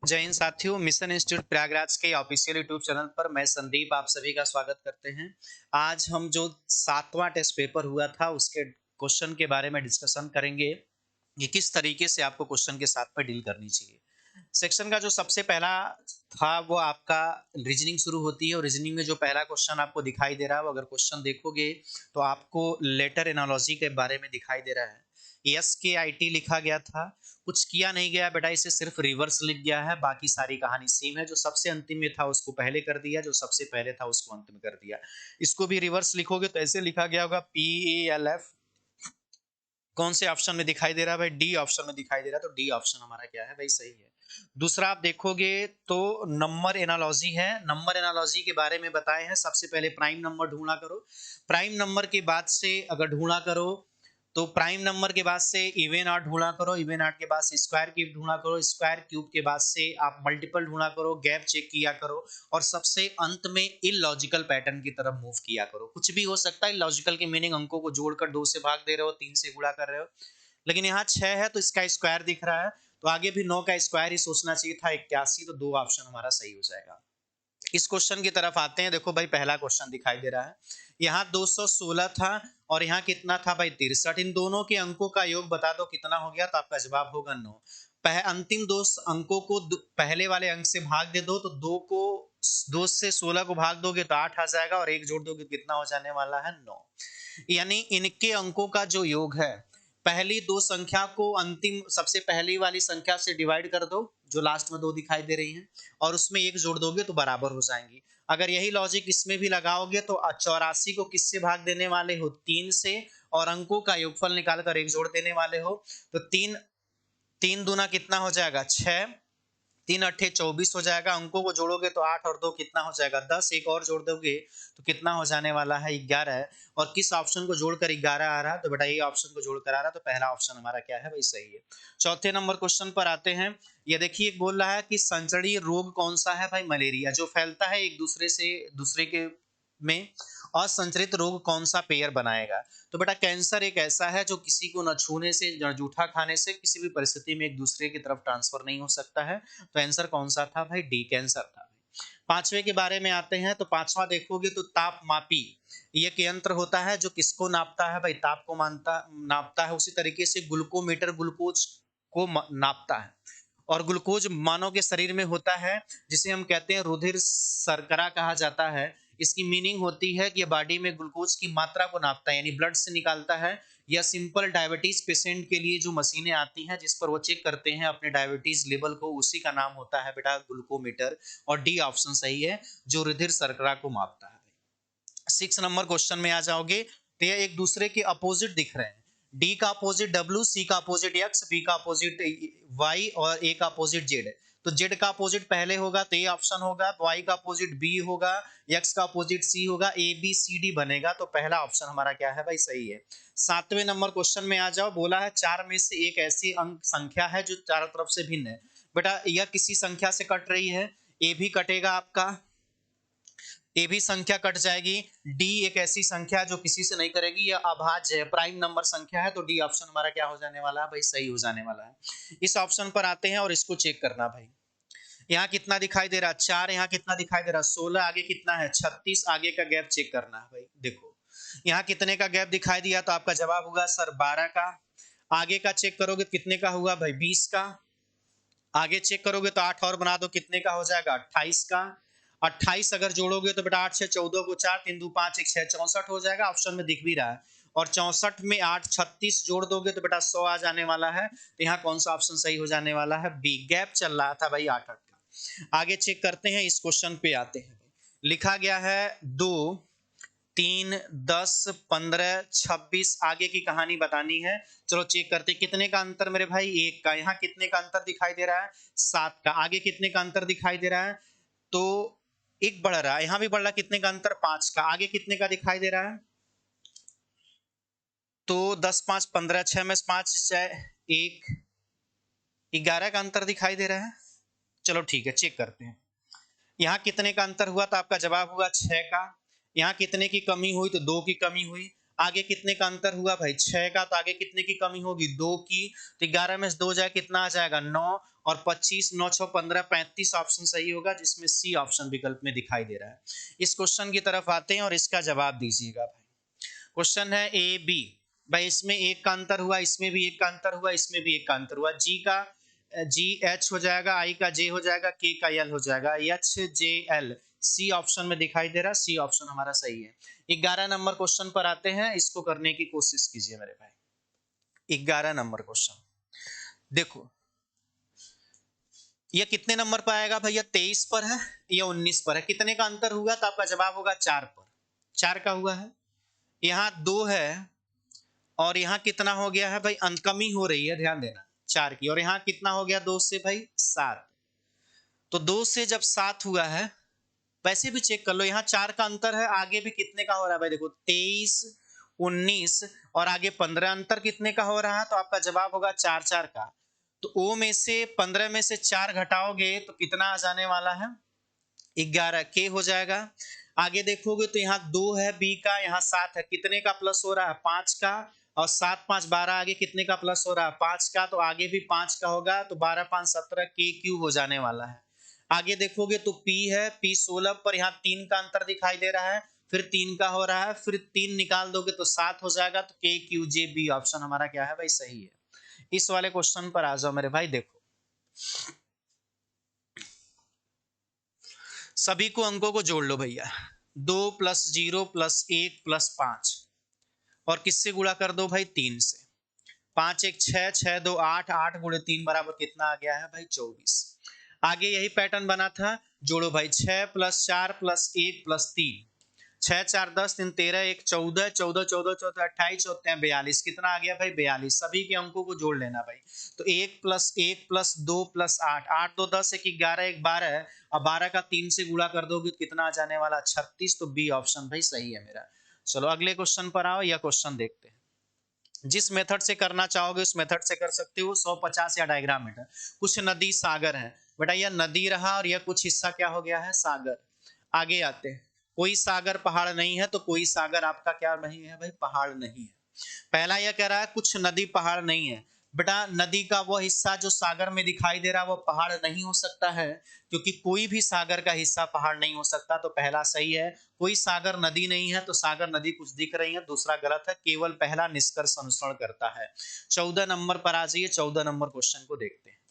जय हिंद साथियों, mission institute Prayagraj के ऑफिशियल यूट्यूब चैनल पर मैं संदीप आप सभी का स्वागत करते हैं। आज हम जो 7वां टेस्ट पेपर हुआ था उसके क्वेश्चन के बारे में डिस्कशन करेंगे कि किस तरीके से आपको क्वेश्चन के साथ में डील करनी चाहिए। सेक्शन का जो सबसे पहला था वो आपका रीजनिंग शुरू होती है और रीजनिंग में जो पहला क्वेश्चन आपको दिखाई दे रहा है वो अगर क्वेश्चन देखोगे तो आपको लेटर एनालॉजी के बारे में दिखाई दे रहा है। एस के आई टी लिखा गया था, कुछ किया नहीं गया बेटा, इसे सिर्फ रिवर्स लिख गया है, बाकी सारी कहानी सेम है। जो सबसे अंतिम में था उसको पहले कर दिया, जो सबसे पहले था उसको अंत में कर दिया। इसको भी रिवर्स लिखोगे तो ऐसे लिखा गया होगा PALF। कौन से ऑप्शन में दिखाई दे रहा है भाई? डी ऑप्शन में दिखाई दे रहा है, तो डी ऑप्शन हमारा क्या है भाई? सही है। दूसरा आप देखोगे तो नंबर एनालॉजी है। नंबर एनालॉजी के बारे में बताए हैं, सबसे पहले प्राइम नंबर ढूंढा करो। प्राइम नंबर के बाद से अगर ढूंढा करो तो प्राइम नंबर के बाद से इवन आर्ट ढूंढा करो, इवन आर्ट के बाद से स्क्वायर क्यूब ढूंढा करो, स्क्वायर क्यूब के बाद से आप मल्टीपल ढूंढा करो, गैप चेक किया करो और सबसे अंत में इलॉजिकल पैटर्न की तरफ मूव किया करो। कुछ भी हो सकता है। इलॉजिकल की मीनिंग अंकों को जोड़कर 2 से भाग दे रहे हो, 3 से गुणा कर रहे हो, लेकिन यहाँ 6 है तो इसका स्क्वायर दिख रहा है, तो आगे भी 9 का स्क्वायर ही सोचना चाहिए था, 81। तो 2 ऑप्शन हमारा सही हो जाएगा। इस क्वेश्चन की तरफ आते हैं। देखो भाई, पहला क्वेश्चन दिखाई दे रहा है, यहाँ 216 था और यहाँ कितना था भाई? 63। इन दोनों के अंकों का योग बता दो कितना हो गया, तो आपका जवाब होगा 9। अंतिम दो अंकों को पहले वाले अंक से भाग दे दो, तो 2 से 16 को भाग दोगे तो 8 आ जाएगा और 1 जोड़ दोगे कितना हो जाने वाला है? 9। यानी इनके अंकों का जो योग है, पहली दो संख्या को अंतिम सबसे पहली वाली संख्या से डिवाइड कर दो, जो लास्ट में 2 दिखाई दे रही हैं, और उसमें 1 जोड़ दोगे तो बराबर हो जाएंगी। अगर यही लॉजिक इसमें भी लगाओगे तो 84 को किससे भाग देने वाले हो? 3 से, और अंकों का योगफल निकालकर 1 जोड़ देने वाले हो, तो 3 3 दूना कितना हो जाएगा? 6। 3 अट्ठे 24 हो जाएगा। अंकों को जोड़ोगे तो 8 और 2 कितना हो जाएगा? 10। एक और जोड़ दोगे तो कितना हो जाने वाला है? 11। और किस ऑप्शन को जोड़कर 11 आ रहा है? तो बेटा ये ऑप्शन को जोड़कर आ रहा है, तो पहला ऑप्शन हमारा क्या है भाई? सही है। चौथे नंबर क्वेश्चन पर आते हैं। ये देखिए, बोल रहा है कि संचरणीय रोग कौन सा है भाई? मलेरिया। जो फैलता है एक दूसरे से दूसरे के में, असंचरित रोग कौन सा पेयर बनाएगा? तो बेटा कैंसर एक ऐसा है जो किसी को न छूने से, जूठा खाने से किसी भी परिस्थिति में एक दूसरे की तरफ ट्रांसफर नहीं हो सकता है। तो आंसर कौन सा था भाई? डी, कैंसर था। पांचवे के बारे में आते हैं, तो पांचवा देखोगे तो ताप मापी ये एक यंत्र होता है जो किसको नापता है भाई? ताप को नापता है। उसी तरीके से ग्लूकोमीटर ग्लूकोज को नापता है, और ग्लूकोज मानव के शरीर में होता है, जिसे हम कहते हैं रुधिर शर्करा कहा जाता है। इसकी मीनिंग होती है कि ये बॉडी में ग्लूकोज की मात्रा को नापता है, यानी ब्लड से निकालता है। या सिंपल डायबिटीज पेशेंट के लिए जो मशीनें आती हैं जिस पर वो चेक करते हैं अपने डायबिटीज लेवल को, उसी का नाम होता है बेटा ग्लूकोमीटर। और डी ऑप्शन सही है, जो रुधिर शर्करा को मापता है। 6 नंबर क्वेश्चन में आ जाओगे तो ये एक दूसरे के अपोजिट दिख रहे हैं। डी का अपोजिट डब्ल्यू, सी का अपोजिट एक्स, बी का अपोजिट वाई और ए का अपोजिट जेड। तो जेड का अपोजिट पहले होगा तो ए ऑप्शन होगा, वाई का अपोजिट बी होगा, एक्स का अपोजिट सी होगा, ए बी सी डी बनेगा। तो पहला ऑप्शन हमारा क्या है भाई? सही है। 7वें नंबर क्वेश्चन में आ जाओ। बोला है 4 में से एक ऐसी अंक संख्या है जो चारों तरफ से भिन्न है। बेटा यह किसी संख्या से कट रही है, ए भी कटेगा आपका, ए भी संख्या कट जाएगी। डी एक ऐसी संख्या जो किसी से नहीं करेगी, यह अभाज्य है, प्राइम नंबर संख्या है। तो डी ऑप्शन हमारा क्या हो जाने वाला है भाई? सही हो जाने वाला है। इस ऑप्शन पर आते हैं और इसको चेक करना भाई। यहाँ कितना दिखाई दे रहा है? 4। यहाँ कितना दिखाई दे रहा है? 16। आगे कितना है? 36। आगे का गैप चेक करना है भाई। देखो यहाँ कितने का गैप दिखाई दिया, तो आपका जवाब होगा सर 12 का। आगे का चेक करोगे कितने का हुआ भाई? 20 का। आगे चेक करोगे तो 8 और बना दो, कितने का हो जाएगा? 28 का। 28 अगर जोड़ोगे तो बेटा 8 से 14 को 4, 3 2 5 1 6 64 हो जाएगा। ऑप्शन में दिख भी रहा है। और 64 में 8 36 जोड़ दोगे तो बेटा 100 आ जाने वाला है। तो यहाँ कौन सा ऑप्शन सही हो जाने वाला है? बी। गैप चल रहा था भाई 8 8 का। आगे चेक करते हैं, इस क्वेश्चन पे आते हैं। लिखा गया है 2 3 10 15 26। आगे की कहानी बतानी है। चलो चेक करते, कितने का अंतर मेरे भाई? 1 का। यहाँ कितने का अंतर दिखाई दे रहा है? 7 का। आगे कितने का अंतर दिखाई दे रहा है? तो एक बढ़ रहा है, यहाँ भी बढ़ रहा है। कितने का अंतर? 5 का। आगे कितने का दिखाई दे रहा है? तो 10 5 15, 6 में 5 1, 11 का अंतर दिखाई दे रहा है। चलो ठीक है, चेक करते हैं। यहाँ कितने का अंतर हुआ, तो आपका जवाब हुआ 6 का। यहाँ कितने की कमी हुई, तो 2 की कमी हुई। आगे कितने का अंतर हुआ भाई 6 का, तो आगे कितने की कमी होगी 2 की, तो 11 में से 2 जाए कितना आ जाएगा 9, और 25 9 6 15 35 ऑप्शन सही होगा, जिसमें सी ऑप्शन विकल्प में दिखाई दे रहा है। इस क्वेश्चन की तरफ आते हैं और इसका जवाब दीजिएगा भाई। क्वेश्चन है ए बी, भाई इसमें एक का अंतर हुआ, इसमें भी एक का अंतर हुआ, इसमें भी एक का अंतर हुआ, जी का जी एच हो जाएगा, आई का जे हो जाएगा, के का एल हो जाएगा, H J L, C option में दिखाई दे रहा, सी ऑप्शन हमारा सही है। 11 नंबर क्वेश्चन पर आते हैं, इसको करने की कोशिश कीजिए मेरे भाई। 11 नंबर क्वेश्चन देखो, यह कितने नंबर पर आएगा भैया 23 पर है या 19 पर है, कितने का अंतर हुआ, तो आपका जवाब होगा 4 पर, 4 का हुआ है, यहाँ 2 है और यहाँ कितना हो गया है भाई, कमी हो रही है ध्यान देना 4 की, और यहाँ कितना हो गया 2 से भाई 7, तो 2 से जब 7 हुआ है, वैसे भी चेक कर लो, यहाँ 4 का अंतर है, आगे भी कितने का हो रहा है भाई, देखो 23 19 और आगे 15, अंतर कितने का हो रहा है, तो आपका जवाब होगा 4 4 का, तो ओ में से 15 में से 4 घटाओगे तो कितना आ जाने वाला है 11 के हो जाएगा। आगे देखोगे तो यहाँ 2 है बी का, यहाँ 7 है, कितने का प्लस हो रहा है 5 का, और 7 5 12, आगे कितने का प्लस हो रहा है 5 का, तो आगे भी 5 का होगा, तो 12 5 17 के क्यू हो जाने वाला है। आगे देखोगे तो P है, P 16 पर, यहाँ 3 का अंतर दिखाई दे रहा है, फिर 3 का हो रहा है, फिर 3 निकाल दोगे तो 7 हो जाएगा, तो के क्यू जे बी ऑप्शन हमारा क्या है भाई सही है। इस वाले क्वेश्चन पर आ जाओ मेरे भाई, देखो सभी को अंकों को जोड़ लो भैया, 2 + 0 + 1 + 5, और किससे गुणा कर दो भाई 3 से, 5 1 6 6 2 8, 8 × 3 बराबर कितना आ गया है भाई 24। आगे यही पैटर्न बना था, जोड़ो भाई 6 + 4 + 1 + 3, 6 4 10 3 13 1 14, 14 14 14 28 14 42, कितना आ गया भाई 42, सभी के अंकों को जोड़ लेना भाई, तो 1 + 1 + 2 + 8, 8 2 10 1 11 1 12 है, और 12 का 3 से गुणा कर दोगे तो कितना आ जाने वाला 36, तो बी ऑप्शन भाई सही है मेरा। चलो अगले क्वेश्चन पर आओ, यह क्वेश्चन देखते हैं, जिस मेथड से करना चाहोगे उस मेथड से कर सकते हो, 150 या डायग्राम मीटर, कुछ नदी सागर है बेटा, यह नदी रहा और यह कुछ हिस्सा क्या हो गया है सागर। आगे आते हैं, कोई सागर पहाड़ नहीं है, तो कोई सागर आपका क्या नहीं है भाई पहाड़ नहीं है। पहला यह कह रहा है कुछ नदी पहाड़ नहीं है, बेटा नदी का वह हिस्सा जो सागर में दिखाई दे रहा है वो पहाड़ नहीं हो सकता है, क्योंकि कोई भी सागर का हिस्सा पहाड़ नहीं हो सकता, तो पहला सही है, कोई सागर नदी नहीं है, तो सागर नदी कुछ दिख रही है, दूसरा गलत है, केवल पहला निष्कर्ष अनुसरण करता है। 14 नंबर पर आ जाइए, 14 नंबर क्वेश्चन को देखते हैं।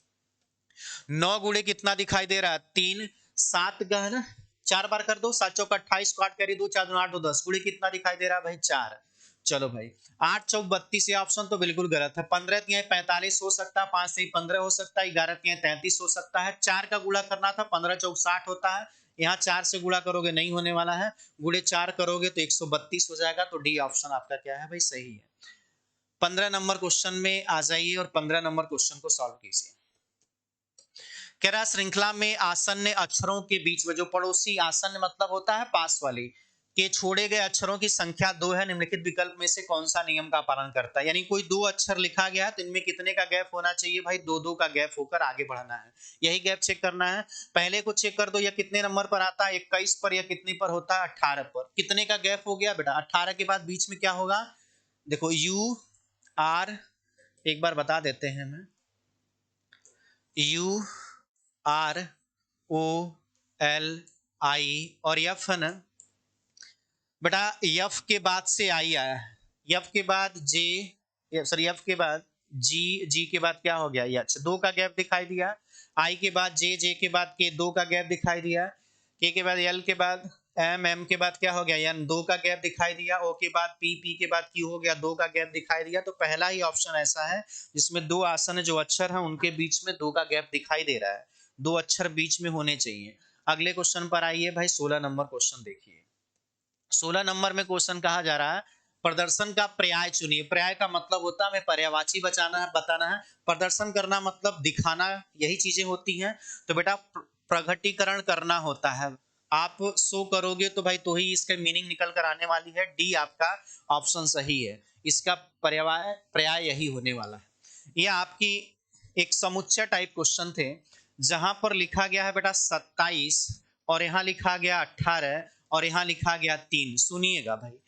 9 गुणे कितना दिखाई दे रहा है 3, 7 का है ना, 4 बार कर दो, 7 चौक 28 को 8 करी 2 4 2 8 2 10, गुणे कितना दिखाई दे रहा है भाई 4। चलो भाई 8 चौक 32, ये ऑप्शन तो बिल्कुल गलत है, 15 तिहाई 45 हो सकता है, 5 से 15 हो सकता है, 11 तिहाई 33 हो सकता है, 4 का गुणा करना था, 15 चौक 60 होता है, यहाँ 4 से गुणा करोगे नहीं होने वाला है, गुणे 4 करोगे तो 132 हो जाएगा, तो डी ऑप्शन आपका क्या है भाई सही है। 15 नंबर क्वेश्चन में आ जाइए और 15 नंबर क्वेश्चन को सॉल्व कीजिए। कह रहा श्रृंखला में आसन्न अक्षरों के बीच में, जो पड़ोसी, आसन्न मतलब होता है पास वाली, के छोड़े गए अक्षरों की संख्या 2 है, निम्नलिखित विकल्प में से कौन सा नियम का पालन करता है, यानी कोई 2 अक्षर लिखा गया है तो इनमें कितने का गैप होना चाहिए भाई 2 2 का गैप होकर आगे बढ़ना है, यही गैप चेक करना है। पहले को चेक कर दो, यह कितने नंबर पर आता है 21 पर, या कितने पर होता है 18 पर, कितने का गैप हो गया बेटा 18 के बाद बीच में क्या होगा, देखो यू आर, एक बार बता देते हैं हमें, U R O L I और एफ है ना बेटा, एफ के बाद से आई आया है, एफ के बाद जे, सॉरी एफ के बाद जी, जी के बाद क्या हो गया एच, 2 का गैप दिखाई दिया, आई के बाद जे, जे के बाद के, 2 का गैप दिखाई दिया, के बाद एल के बाद एम, एम के बाद क्या हो गया एन, 2 का गैप दिखाई दिया, ओ के बाद पी, पी के बाद क्यू हो गया, 2 का गैप दिखाई दिया, तो पहला ही ऑप्शन ऐसा है जिसमें 2 आसन जो अक्षर है उनके बीच में 2 का गैप दिखाई दे रहा है, 2 अक्षर बीच में होने चाहिए। अगले क्वेश्चन पर आइए भाई, 16 नंबर क्वेश्चन देखिए। 16 नंबर में क्वेश्चन कहा जा रहा है प्रदर्शन का पर्याय चुनिए, पर्याय का मतलब होता है हमें पर्यायवाची बचाना है, बताना है, प्रदर्शन करना मतलब दिखाना, यही चीजें होती हैं, तो बेटा प्रगटीकरण करना होता है, आप शो करोगे तो भाई तो ही इसका मीनिंग निकल कर आने वाली है, डी आपका ऑप्शन सही है, इसका पर्याय पर्याय यही होने वाला है। ये आपकी एक समुच्चय टाइप क्वेश्चन थे, जहां पर लिखा गया है बेटा 27 और यहाँ लिखा गया 18 और यहाँ लिखा गया 3, सुनिएगा भाई,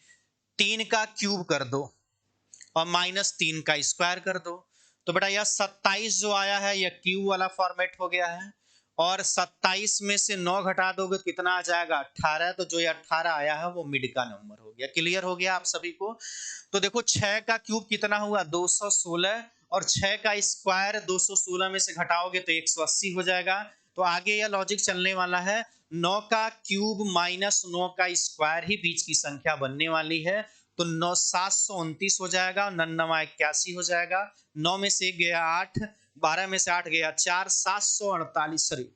3 का क्यूब कर दो और -3 का स्क्वायर कर दो। तो बेटा यह 27 जो आया है यह क्यूब वाला फॉर्मेट हो गया है, और 27 में से 9 घटा दोगे तो कितना आ जाएगा 18। तो जो ये 18 आया है वो मिड का नंबर हो गया। क्लियर हो गया आप सभी को। तो देखो 6 का क्यूब कितना हुआ 216, और 6 का स्क्वायर 216 में से घटाओगे तो 180 हो जाएगा। तो आगे यह लॉजिक चलने वाला है, 9 का क्यूब माइनस 9 का स्क्वायर ही बीच की संख्या बनने वाली है। तो 9 729 हो जाएगा, 9 81 हो जाएगा, 9 में से 1 गया 8, 12 में से 8 गया 4, 748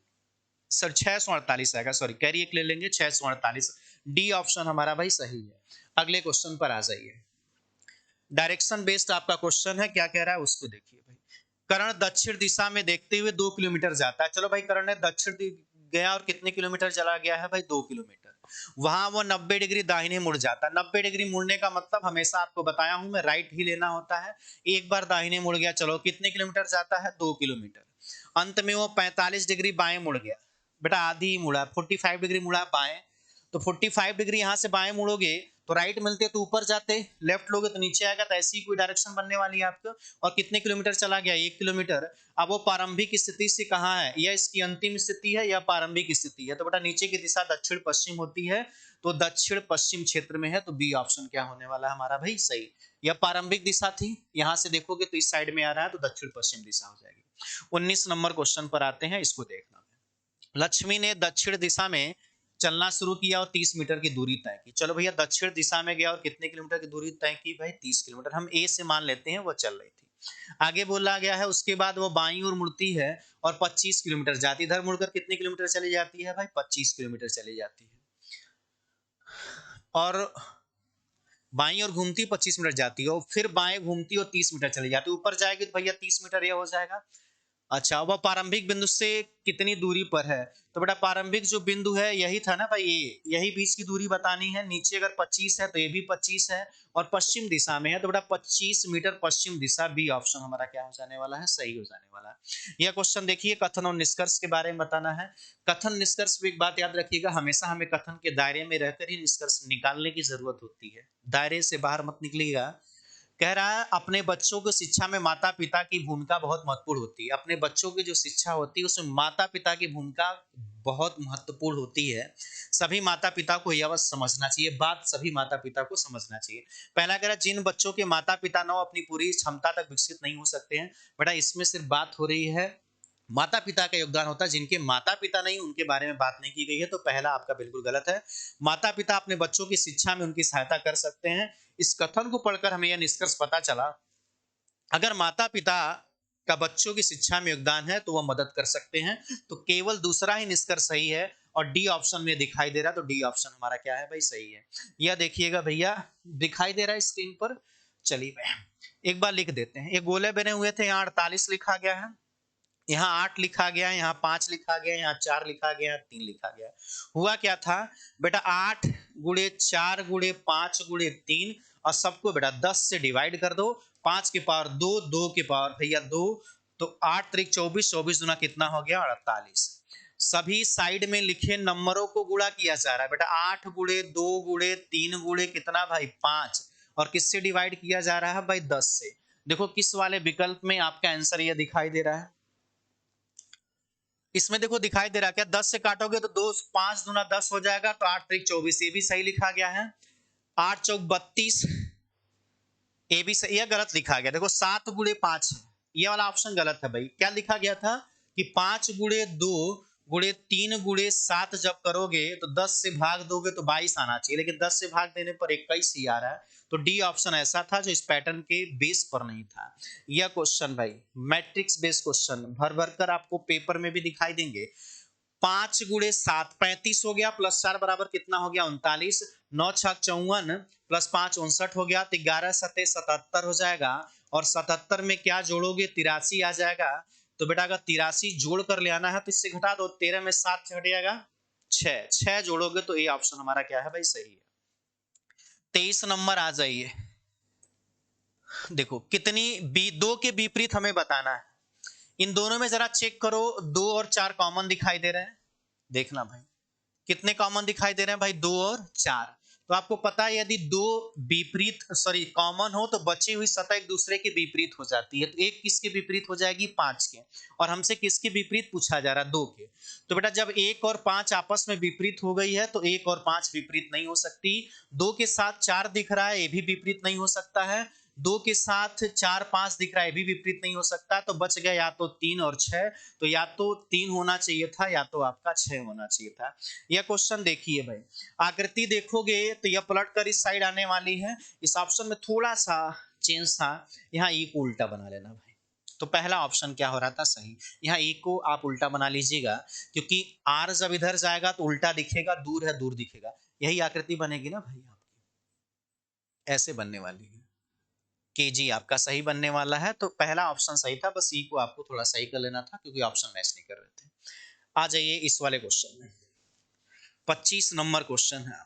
सर 648 आएगा, सॉरी कैरी एक ले लेंगे 648। डी ऑप्शन हमारा भाई सही है। अगले क्वेश्चन पर आ जाइए। डायरेक्शन बेस्ड आपका क्वेश्चन है, क्या कह रहा है उसको देखिए भाई। कर्ण दक्षिण दिशा में देखते हुए 2 किलोमीटर जाता है। चलो भाई कर्ण ने दक्षिण गया और कितने किलोमीटर चला गया है भाई 2 किलोमीटर। वहां वो 90 डिग्री दाहिने मुड़ जाता है। 90 डिग्री मुड़ने का मतलब हमेशा आपको बताया हूं मैं, राइट ही लेना होता है। एक बार दाहिने मुड़ गया, चलो कितने किलोमीटर जाता है 2 किलोमीटर। अंत में वो 45 डिग्री बाएं मुड़ गया, बेटा आधी ही मुड़ा, 45 डिग्री मुड़ा बाएं। तो 45 डिग्री यहां से बाएं मुड़ोगे तो राइट मिलते तो ऊपर जाते, लेफ्ट लोगे तो नीचे आएगा। तो ऐसी कोई डायरेक्शन बनने वाली है आपको। और कितने किलोमीटर चला गया 1 किलोमीटर। अब वो प्रारंभिक स्थिति से कहाँ है, यह इसकी अंतिम स्थिति है या प्रारंभिक स्थिति है। तो बेटा नीचे की दिशा दक्षिण पश्चिम होती है, तो दक्षिण पश्चिम क्षेत्र में है। तो बी ऑप्शन क्या होने वाला है हमारा भाई सही। यह प्रारंभिक दिशा थी, यहां से देखोगे तो इस साइड में आ रहा है, तो दक्षिण पश्चिम दिशा हो जाएगी। 19 नंबर क्वेश्चन पर आते हैं, इसको देखना। लक्ष्मी ने दक्षिण दिशा में चलना शुरू किया और 30 मीटर की दूरी तय की। चलो भैया दक्षिण दिशा में गया और कितने किलोमीटर की दूरी तय की भाई 30 किलोमीटर। हम ए से मान लेते हैं वो चल रही थी। आगे बोला गया है उसके बाद वो बाईं ओर मुड़ती है और 25 किलोमीटर जाती है। इधर मुड़कर कितने किलोमीटर चली जाती है भाई 25 किलोमीटर चली जाती है। और बाईं ओर घूमती 25 मिनट जाती है, और फिर बाएं घूमती और 30 मीटर चली जाती है। ऊपर जाएगी तो भैया 30 मीटर ये हो जाएगा। अच्छा वह प्रारंभिक बिंदु से कितनी दूरी पर है। तो बेटा प्रारंभिक जो बिंदु है यही था ना भाई, ये यही बीच की दूरी बतानी है। नीचे अगर 25 है तो ये भी 25 है, और पश्चिम दिशा में है तो बेटा 25 मीटर पश्चिम दिशा। बी ऑप्शन हमारा क्या हो जाने वाला है सही हो जाने वाला है। यह क्वेश्चन देखिए कथन और निष्कर्ष के बारे में बताना है। कथन निष्कर्ष में एक बात याद रखिएगा, हमेशा हमें कथन के दायरे में रहकर ही निष्कर्ष निकालने की जरूरत होती है, दायरे से बाहर मत निकलिएगा। कह रहा है अपने बच्चों को शिक्षा में माता पिता की भूमिका बहुत महत्वपूर्ण होती है। अपने बच्चों की जो शिक्षा होती है उसमें माता पिता की भूमिका बहुत महत्वपूर्ण होती है। सभी माता पिता को यह बात समझना चाहिए, बात सभी माता पिता को समझना चाहिए। पहला कह रहा है जिन बच्चों के माता पिता न अपनी पूरी क्षमता तक विकसित नहीं हो सकते हैं। बेटा इसमें सिर्फ बात हो रही है माता पिता का योगदान होता है, जिनके माता पिता नहीं उनके बारे में बात नहीं की गई है। तो पहला आपका बिल्कुल गलत है। माता पिता अपने बच्चों की शिक्षा में उनकी सहायता कर सकते हैं। इस कथन को पढ़कर हमें यह निष्कर्ष पता चला, अगर माता पिता का बच्चों की शिक्षा में योगदान है तो वह मदद कर सकते हैं। तो केवल दूसरा ही निष्कर्ष सही है, और डी ऑप्शन में दिखाई दे रहा है। तो डी ऑप्शन हमारा क्या है भाई सही है। यह देखिएगा भैया दिखाई दे रहा है स्क्रीन पर। चलिए भाई एक बार लिख देते हैं। ये गोले बने हुए थे, यहाँ 48 लिखा गया है, यहाँ 8 लिखा गया, यहाँ 5 लिखा गया, यहाँ 4 लिखा गया, 3 लिखा गया। हुआ क्या था बेटा 8 गुणे 4 गुणे 5 गुणे 3, और सबको बेटा 10 से डिवाइड कर दो। 5 की पावर 2, 2 की पावर भैया 2, तो 8 त्रिक 24, 24 गुना कितना हो गया 48। सभी साइड में लिखे नंबरों को गुणा किया जा रहा है। बेटा 8 गुणे 2 गुणे 3 गुणे कितना भाई 5, और किससे डिवाइड किया जा रहा है भाई 10 से। देखो किस वाले विकल्प में आपका आंसर ये दिखाई दे रहा है। इसमें देखो दिखाई दे रहा है क्या, 10 से काटोगे तो 2 5 दूना 10 हो जाएगा, तो 8 त्रिक 24 ये भी सही लिखा गया है। 8 चौक 32 ये भी सही, यह गलत लिखा गया। देखो 7 गुणे 5 है, ये वाला ऑप्शन गलत है भाई। क्या लिखा गया था कि 5 गुणे 2 गुणे 3 गुणे 7 जब करोगे तो 10 से भाग दोगे तो 22 आना चाहिए, लेकिन 10 से भाग देने पर 21 ही आ रहा है। तो डी ऑप्शन ऐसा था जो इस पैटर्न के बेस पर नहीं था। यह क्वेश्चन भाई मैट्रिक्स बेस्ड क्वेश्चन भर भर कर आपको पेपर में भी दिखाई देंगे। 5 गुणे 7 35 हो गया, प्लस 4 बराबर कितना हो गया 39, 9 छक 54 प्लस 5 59 हो गया, तो 11 सते 77 हो जाएगा। और 77 में क्या जोड़ोगे 83 आ जाएगा। तो बेटा अगर 83 जोड़ कर ले आना है तो इससे घटा दो, 13 में 7 घट जाएगा 6, 6 जोड़ोगे तो ये ऑप्शन हमारा क्या है भाई सही है। 23 नंबर आ जाइए। देखो कितनी दो के विपरीत हमें बताना है। इन दोनों में जरा चेक करो, 2 और 4 कॉमन दिखाई दे रहे हैं। देखना भाई कितने कॉमन दिखाई दे रहे हैं भाई 2 और 4। तो आपको पता है यदि दो विपरीत कॉमन हो तो बची हुई सतह एक दूसरे के विपरीत हो जाती है। तो एक किसके विपरीत हो जाएगी? 5 के। और हमसे किसके विपरीत पूछा जा रहा है? 2 के। तो बेटा जब 1 और 5 आपस में विपरीत हो गई है तो 1 और 5 विपरीत नहीं हो सकती। 2 के साथ 4 दिख रहा है, ये भी विपरीत नहीं हो सकता है। 2 के साथ 4 5 दिख रहा है, ये भी विपरीत नहीं हो सकता। तो बच गया या तो 3 और 6। तो या तो 3 होना चाहिए था या तो आपका 6 होना चाहिए था। यह क्वेश्चन देखिए भाई, आकृति देखोगे तो यह पलट कर इस साइड आने वाली है। इस ऑप्शन में थोड़ा सा चेंज था, यहाँ ई को उल्टा बना लेना भाई। तो पहला ऑप्शन क्या हो रहा था? सही। यहाँ ई को आप उल्टा बना लीजिएगा, क्योंकि आर जब इधर जाएगा तो उल्टा दिखेगा, दूर है दूर दिखेगा, यही आकृति बनेगी ना भाई आपकी, ऐसे बनने वाली है। के जी आपका सही बनने वाला है। तो पहला ऑप्शन सही था, बस ई को आपको थोड़ा सही कर लेना था क्योंकि ऑप्शन मैच नहीं कर रहे थे। आ जाइए इस वाले क्वेश्चन में, 25 नंबर क्वेश्चन है।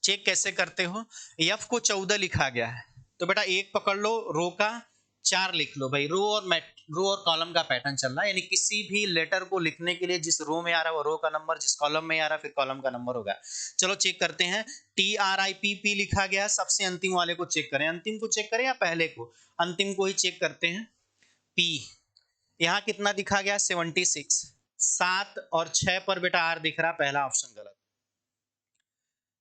चेक कैसे करते हो? एफ को 14 लिखा गया है, तो बेटा एक पकड़ लो, रो का 4 लिख लो भाई। रो और कॉलम का पैटर्न चल रहा है, यानी किसी भी लेटर को लिखने के लिए जिस रो में आ रहा है वो रो का नंबर, जिस कॉलम में आ रहा है फिर कॉलम का नंबर होगा। चलो चेक करते हैं। TRIPP लिखा गया, सबसे अंतिम वाले को चेक करें। अंतिम को चेक करें या पहले को? अंतिम को ही चेक करते हैं। P यहाँ कितना दिखा गया? 76। 7 और 6 पर बेटा आर दिख रहा, पहला ऑप्शन गलत।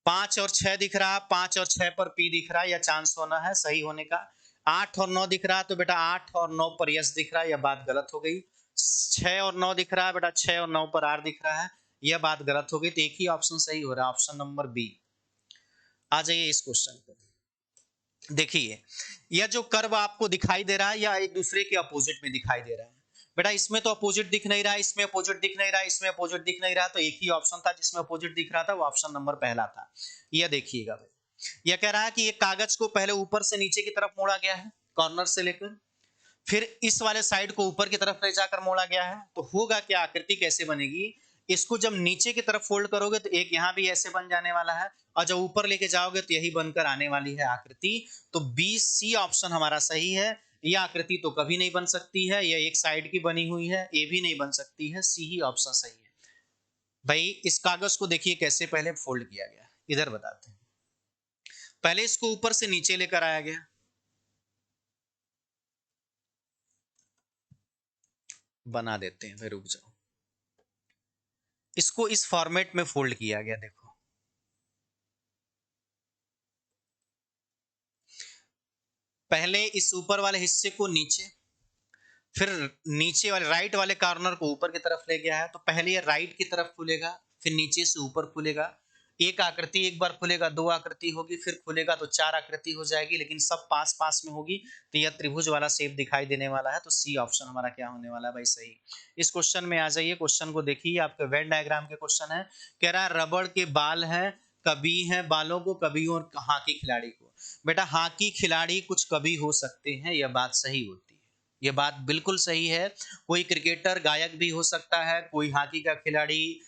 5 और 6 दिख रहा, 5 और 6 पर पी दिख रहा, या चांस होना है सही होने का। 8 और 9 दिख रहा, तो बेटा 8 और 9 पर यस दिख रहा, यह बात गलत हो गई। 6 और 9 दिख रहा है बेटा, 6 और 9 पर आर दिख रहा है, यह बात गलत हो गई। तो एक ही ऑप्शन सही हो रहा है, ऑप्शन नंबर बी। आ जाइए इस क्वेश्चन पर। देखिए यह जो कर्व आपको दिखाई दे रहा है या एक दूसरे के अपोजिट में दिखाई दे रहा है बेटा। इसमें तो अपोजिट दिख नहीं रहा, इसमें अपोजिट दिख नहीं रहा, इसमें अपोजिट दिख नहीं रहा। तो एक ही ऑप्शन था जिसमें अपोजिट दिख रहा था, वो ऑप्शन नंबर पहला था। यह देखिएगा भाई, यह कह रहा है कि एक कागज को पहले ऊपर से नीचे की तरफ मोड़ा गया है, कॉर्नर से लेकर, फिर इस वाले साइड को ऊपर की तरफ ले जाकर मोड़ा गया है। तो होगा क्या? आकृति कैसे बनेगी? इसको जब नीचे की तरफ फोल्ड करोगे तो एक यहाँ भी ऐसे बन जाने वाला है, और जब ऊपर लेके जाओगे तो यही बनकर आने वाली है आकृति। तो बी सी ऑप्शन हमारा सही है। यह आकृति तो कभी नहीं बन सकती है, यह एक साइड की बनी हुई है, ये भी नहीं बन सकती है, सी ही ऑप्शन सही है भाई। इस कागज को देखिए कैसे पहले फोल्ड किया गया, इधर बताते हैं। पहले इसको ऊपर से नीचे लेकर आया गया, बना देते हैं भाई, रुक जाओ। इसको इस फॉर्मेट में फोल्ड किया गया, देखो पहले इस ऊपर वाले हिस्से को नीचे, फिर नीचे वाले राइट वाले कॉर्नर को ऊपर की तरफ ले गया है। तो पहले ये राइट की तरफ खुलेगा, फिर नीचे से ऊपर खुलेगा। एक आकृति एक बार खुलेगा, दो आकृति होगी, फिर खुलेगा तो चार आकृति हो जाएगी, लेकिन सब पास पास में होगी। तो यह त्रिभुज वाला शेप दिखाई देने वाला है। तो सी ऑप्शन हमारा क्या होने वाला है भाई? सही। इस क्वेश्चन में आ जाइए, क्वेश्चन को देखिए, आपके वेन डायग्राम के क्वेश्चन है। कह रहा है रबड़ के बाल हैं, कभी हैं बालों को कभी और हॉकी खिलाड़ी को। बेटा हॉकी खिलाड़ी कुछ कभी हो सकते हैं, यह बात सही होती है, ये बात बिल्कुल सही है। कोई क्रिकेटर गायक भी हो सकता है, कोई हॉकी का खिलाड़ी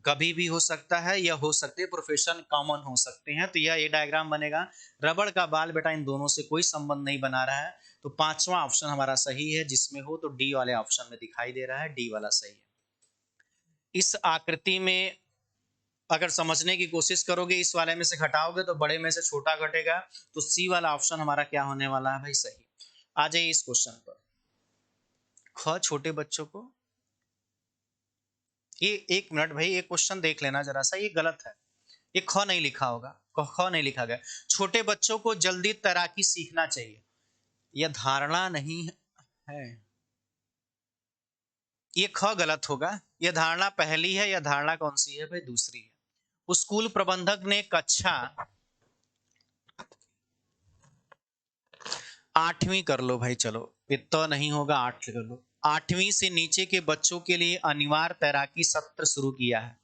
कभी भी हो सकता है, या हो सकते प्रोफेशन कॉमन हो सकते हैं। तो यह ये डायग्राम बनेगा। रबड़ का बाल बेटा इन दोनों से कोई संबंध नहीं बना रहा है। तो पांचवा ऑप्शन हमारा सही है, जिसमें हो तो डी वाले ऑप्शन में दिखाई दे रहा है, डी वाला सही है। इस आकृति में अगर समझने की कोशिश करोगे, इस वाले में से घटाओगे तो बड़े में से छोटा घटेगा। तो सी वाला ऑप्शन हमारा क्या होने वाला है भाई? सही। आ जाइए इस क्वेश्चन पर। ख छोटे बच्चों को, ये एक मिनट भाई, ये क्वेश्चन देख लेना जरा सा, ये गलत है। ये ख नहीं लिखा होगा, ख नहीं लिखा गया। छोटे बच्चों को जल्दी तैराकी सीखना चाहिए, यह धारणा नहीं है, ये ख गलत होगा। यह धारणा पहली है, यह धारणा कौन सी है भाई? दूसरी है। स्कूल प्रबंधक ने कक्षा 8वीं कर लो भाई, चलो इतना नहीं होगा, 8 कर लो। 8वीं से नीचे के बच्चों के लिए अनिवार्य तैराकी सत्र शुरू किया है।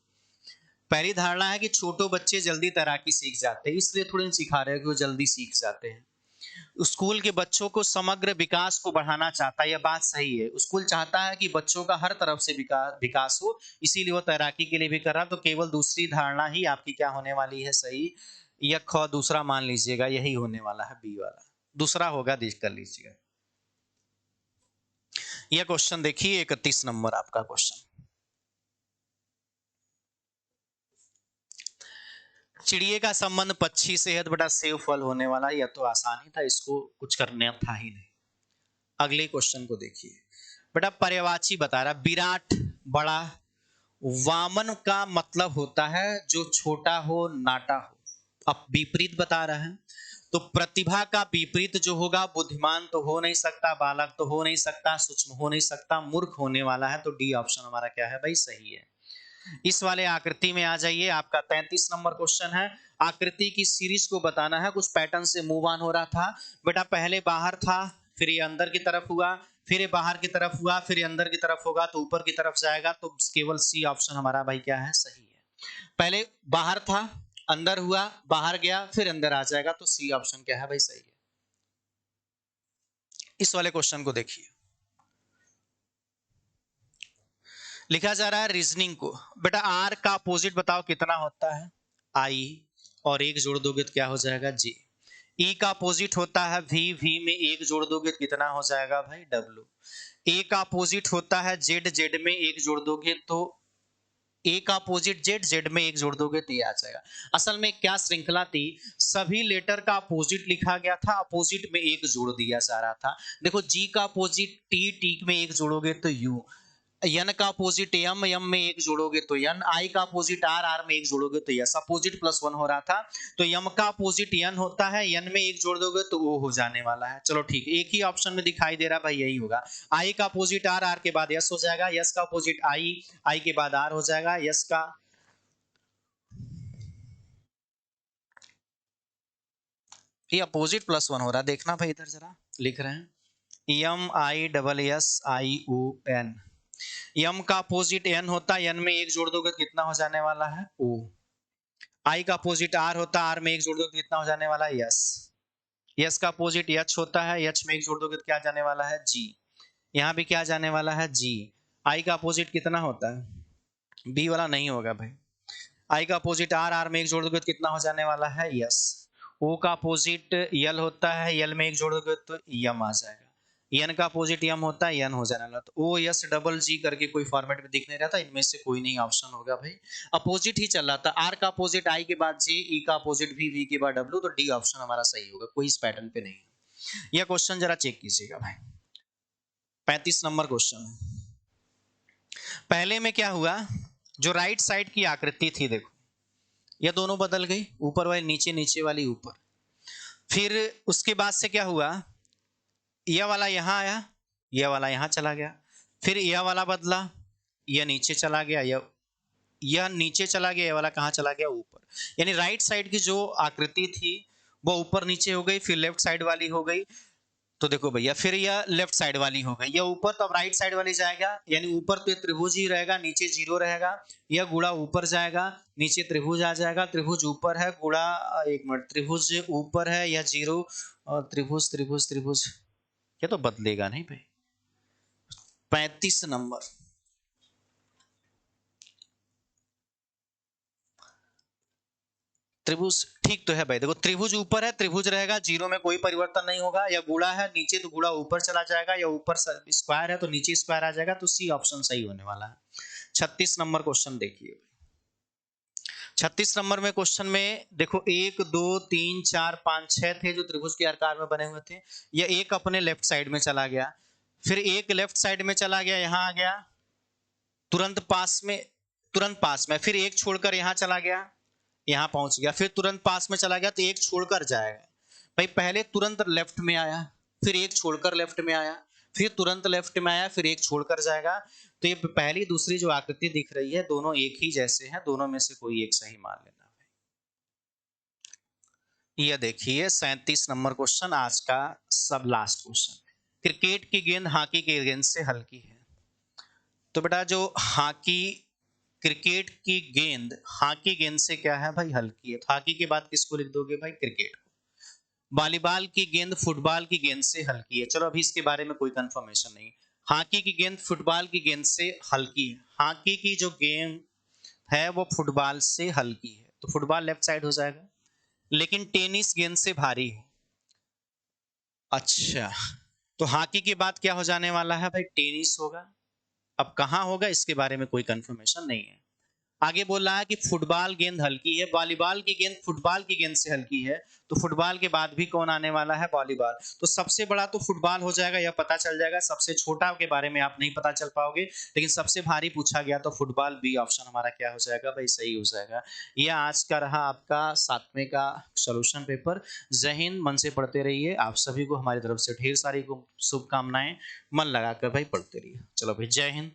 पहली धारणा है कि छोटे बच्चे जल्दी तैराकी सीख जाते हैं, इसलिए थोड़ी सिखा रहे हैं कि वो जल्दी सीख जाते हैं। स्कूल के बच्चों को समग्र विकास को बढ़ाना चाहता है, यह बात सही है। स्कूल चाहता है कि बच्चों का हर तरफ से विकास हो, इसीलिए वो तैराकी के लिए भी कर रहा। तो केवल दूसरी धारणा ही आपकी क्या होने वाली है? सही। यह ख दूसरा मान लीजिएगा, यही होने वाला है, बी वाला दूसरा होगा, देख कर लीजिएगा। यह क्वेश्चन देखिए, 31 नंबर आपका क्वेश्चन। चिड़िए का संबंध पक्षी से है तो बेटा सेब फल होने वाला, यह तो आसान ही था, इसको कुछ करना था ही नहीं। अगले क्वेश्चन को देखिए बेटा, पर्यायवाची बता रहा, विराट बड़ा, वामन का मतलब होता है जो छोटा हो नाटा हो। अब विपरीत बता रहा है, तो प्रतिभा का विपरीत जो होगा, बुद्धिमान तो हो नहीं सकता, बालक तो हो नहीं सकता, सूक्ष्म हो नहीं सकता, मूर्ख होने वाला है। तो डी ऑप्शन हमारा क्या है भाई, सही है। इस वाले आकृति में आ जाइए, आपका 33 नंबर क्वेश्चन है। आकृति की सीरीज को बताना है, कुछ पैटर्न से मूव ऑन हो रहा था बेटा। पहले बाहर था, फिर ये अंदर की तरफ हुआ, फिर ये बाहर की तरफ हुआ, फिर ये अंदर की तरफ होगा तो ऊपर की तरफ जाएगा। तो केवल सी ऑप्शन हमारा भाई क्या है, सही है। पहले बाहर था, अंदर हुआ, बाहर गया, फिर अंदर आ जाएगा। तो सी ऑप्शन क्या है भाई, सही है। इस वाले क्वेश्चन को देखिए, लिखा जा रहा है रीजनिंग को बेटा, आर का अपोजिट बताओ कितना होता है, आई, और एक जोड़ दोगे तो क्या हो जाएगा, जे। ई का अपोजिट होता है वी, वी में एक जोड़ दोगे तो कितना हो जाएगा भाई, डब्ल्यू। ए का अपोजिट होता है जेड, जेड में एक जोड़ दोगे तो ए का अपोजिट जेड, जेड में एक जोड़ दोगे तो ये आ जाएगा। असल में क्या श्रृंखला थी, सभी लेटर का अपोजिट लिखा गया था, अपोजिट में एक जोड़ दिया जा रहा था। देखो जी का अपोजिट टी, टी में एक जोड़ोगे तो यू, यन का अपोजिट यम, यम में एक जोड़ोगे तो यन, आई का अपोजिट आर, आर में एक जोड़ोगे तो यस। अपोजिट प्लस वन हो रहा था, तो यम का अपोजिट यन होता है, यन में एक जोड़ दोगे तो ओ हो जाने वाला है। चलो ठीक, एक ही ऑप्शन में दिखाई दे रहा भाई, यही होगा। आई का अपोजिट आर, आर के बाद यस हो जाएगा, यस का अपोजिट आई, आई के बाद आर हो जाएगा, यस का, ये अपोजिट प्लस वन हो रहा है, देखना भाई इधर जरा, लिख रहे हैं M I double S I O N. M का अपोजिट एन होता है, एन में एक जोड़ दोगे तो कितना हो जाने वाला है, ओ। आई का अपोजिट आर होता है, आर में एक जोड़ दोगे तो कितना हो जाने वाला है, यस। यस का अपोजिट एच होता है, एच में एक जोड़ दोगे तो क्या जाने वाला है, जी। यहाँ भी क्या जाने वाला है, जी। आई का अपोजिट कितना होता है, बी वाला नहीं होगा भाई। आई का अपोजिट आर, आर में एक जोड़ दोगे तो कितना हो जाने वाला है, यस। ओ का अपोजिट यल होता है, यल में एक जोड़ दोगे तो यम आ जाएगा। एन का अपोजिट यम होता है, एन हो जाने वाला। तो ओ यस डबल जी करके कोई फॉर्मेट में दिख नहीं रहा था, इनमें से कोई नहीं ऑप्शन होगा भाई, अपोजिट ही चल रहा था। आर का अपोजिट आई के बाद जे, ई का अपोजिट भी, वी के बाद डब्ल्यू। तो डी ऑप्शन हमारा सही होगा, कोई इस पैटर्न पे नहीं है। यह क्वेश्चन जरा चेक कीजिएगा भाई, 35 नंबर क्वेश्चन। पहले में क्या हुआ, जो राइट साइड की आकृति थी देखो, यह दोनों बदल गई, ऊपर वाली नीचे, नीचे वाली ऊपर। फिर उसके बाद से क्या हुआ, यह वाला यहां आया, यह वाला यहां चला गया, फिर यह वाला बदला, यह नीचे चला गया, यह नीचे चला गया, यह वाला कहां चला गया, ऊपर। यानी राइट साइड की जो आकृति थी वो ऊपर नीचे हो गई, फिर लेफ्ट साइड वाली हो गई। तो देखो भैया, फिर यह लेफ्ट साइड वाली हो गई, यह ऊपर, तो अब राइट साइड वाली जाएगा, यानी ऊपर तो ये त्रिभुज ही रहेगा, नीचे जीरो रहेगा। यह गुणा ऊपर जाएगा, नीचे त्रिभुज आ जाएगा, त्रिभुज ऊपर है, गुणा, एक मिनट, त्रिभुज ऊपर है, यह जीरो, और त्रिभुज त्रिभुज त्रिभुज, ये तो बदलेगा नहीं भाई। 35 नंबर, त्रिभुज ठीक तो है भाई। देखो त्रिभुज ऊपर है, त्रिभुज रहेगा, जीरो में कोई परिवर्तन नहीं होगा। या गुणा है नीचे तो गुणा ऊपर चला जाएगा, या ऊपर स्क्वायर है तो नीचे स्क्वायर आ जाएगा। तो सी ऑप्शन सही होने वाला है। 36 नंबर क्वेश्चन देखिए, 36 नंबर में क्वेश्चन में देखो, एक दो तीन चार पांच छह थे जो त्रिभुज के आकार में बने हुए थे। यह एक अपने लेफ्ट साइड में चला गया, फिर एक लेफ्ट साइड में चला गया, यहां आ गया, तुरंत पास में, तुरंत पास में, फिर एक छोड़कर यहां चला गया, यहां पहुंच गया, फिर तुरंत पास में चला गया, तो एक छोड़कर जाएगा भाई। पहले तुरंत लेफ्ट में आया, फिर एक छोड़कर लेफ्ट में आया, फिर तुरंत लेफ्ट में आया, फिर एक छोड़कर जाएगा। तो ये पहली दूसरी जो आकृति दिख रही है, दोनों एक ही जैसे हैं, दोनों में से कोई एक सही मान लेना है। ये देखिए 37 नंबर क्वेश्चन, आज का सब लास्ट क्वेश्चन। क्रिकेट की गेंद हॉकी की गेंद से हल्की है। तो बेटा जो हॉकी, क्रिकेट की गेंद हॉकी गेंद से क्या है भाई, हल्की है। तो हॉकी के बाद किसको लिख दोगे भाई, क्रिकेट को। वॉलीबॉल की गेंद फुटबॉल की गेंद से हल्की है। चलो अभी इसके बारे में कोई कंफर्मेशन नहीं। हॉकी की गेंद फुटबॉल की गेंद से हल्की है। हॉकी की जो गेंद है वो फुटबॉल से हल्की है, तो फुटबॉल लेफ्ट साइड हो जाएगा। लेकिन टेनिस गेंद से भारी है। अच्छा, तो हॉकी के बाद क्या हो जाने वाला है भाई, टेनिस होगा। अब कहां होगा इसके बारे में कोई कंफर्मेशन नहीं है। आगे बोल रहा है कि फुटबॉल गेंद हल्की है, वॉलीबॉल की गेंद फुटबॉल की गेंद से हल्की है, तो फुटबॉल के बाद भी कौन आने वाला है? वॉलीबॉल। तो सबसे बड़ा तो फुटबॉल हो जाएगा, यह पता चल जाएगा। सबसे छोटा के बारे में आप नहीं पता चल पाओगे, लेकिन सबसे भारी पूछा गया तो फुटबॉल, बी ऑप्शन हमारा क्या हो जाएगा भाई? सही हो जाएगा। यह आज का रहा आपका 7वें का सॉल्यूशन पेपर। जय हिंद, मन से पढ़ते रहिए। आप सभी को हमारी तरफ से ढेर सारी शुभकामनाएं। मन लगाकर भाई पढ़ते रहिए। चलो भाई, जय हिंद।